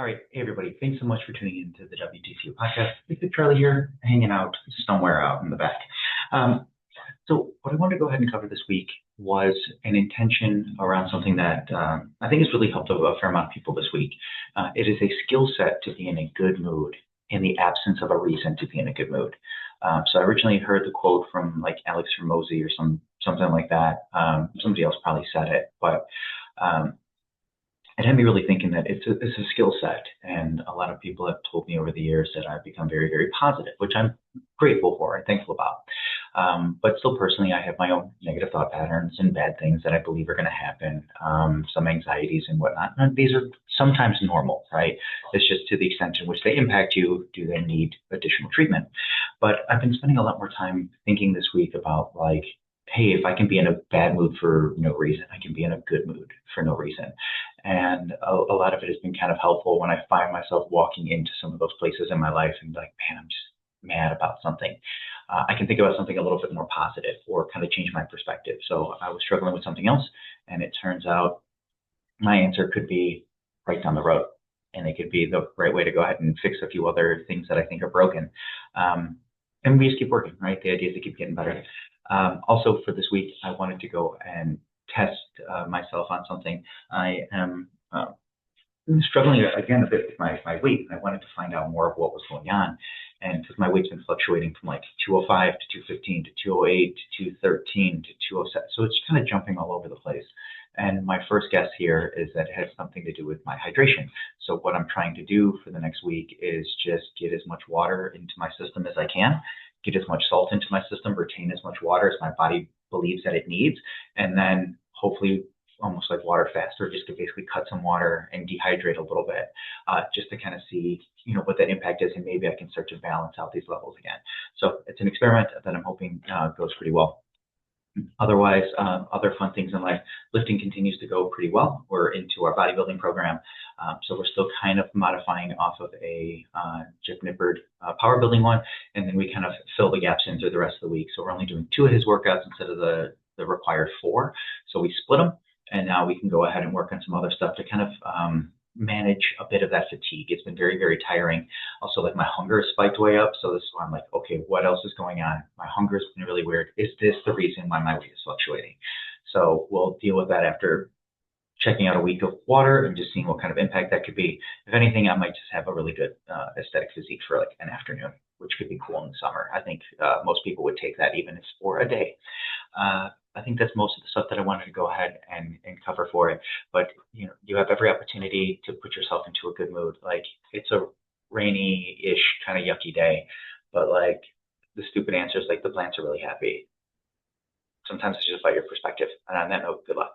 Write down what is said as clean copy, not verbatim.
All right. Hey, everybody. Thanks so much for tuning into the WTCU podcast. It's Charlie here, hanging out somewhere out in the back. So what I wanted to go ahead and cover this week was an intention around something that I think has really helped a fair amount of people this week. It is a skill set to be in a good mood in the absence of a reason to be in a good mood. So I originally heard the quote from like Alex Hormozy or something like that. Somebody else probably said it, but it had me really thinking that it's a skill set. And a lot of people have told me over the years that I've become very, very positive, which I'm grateful for and thankful about. But still personally, I have my own negative thought patterns and bad things that I believe are going to happen, some anxieties and whatnot. And these are sometimes normal, right? It's just to the extent in which they impact you, do they need additional treatment? But I've been spending a lot more time thinking this week about like, hey, if I can be in a bad mood for no reason, I can be in a good mood for no reason. And a lot of it has been kind of helpful when I find myself walking into some of those places in my life and like, man, I'm just mad about something. I can think about something a little bit more positive or kind of change my perspective. So I was struggling with something else, and it turns out my answer could be right down the road. And it could be the right way to go ahead and fix a few other things that I think are broken. And we just keep working, right? The idea is to keep getting better. Also, for this week, I wanted to go and test myself on something. I am struggling again a bit with my weight. I wanted to find out more of what was going on. And because my weight's been fluctuating from like 205 to 215 to 208 to 213 to 207. So it's kind of jumping all over the place. And my first guess here is that it has something to do with my hydration. So what I'm trying to do for the next week is just get as much water into my system as I can, get as much salt into my system, retain as much water as my body believes that it needs, and then hopefully almost like water faster, just to basically cut some water and dehydrate a little bit, just to kind of see, what that impact is, and maybe I can start to balance out these levels again. So it's an experiment that I'm hoping goes pretty well. Otherwise, other fun things in life, lifting continues to go pretty well. We're into our bodybuilding program, so we're still kind of modifying off of a Jeff Nippard power building one, and then we kind of fill the gaps in through the rest of the week. So we're only doing 2 of his workouts instead of the required 4. So we split them, and now we can go ahead and work on some other stuff to kind of manage a bit of that fatigue. It's been very, very tiring. Also, like my hunger has spiked way up. So this is why I'm like, okay, what else is going on? My hunger has been really weird. Is this the reason why my weight is fluctuating? So we'll deal with that after checking out a week of water and just seeing what kind of impact that could be. If anything, I might just have a really good aesthetic physique for like an afternoon, which could be cool in the summer. I think most people would take that even if it's for a day. I think that's most of the stuff that I wanted to go ahead and cover for it. But you have every opportunity to put yourself into a good mood. Like it's a rainy-ish kind of yucky day, but like the stupid answer is like the plants are really happy. Sometimes it's just about your perspective. And on that note, good luck.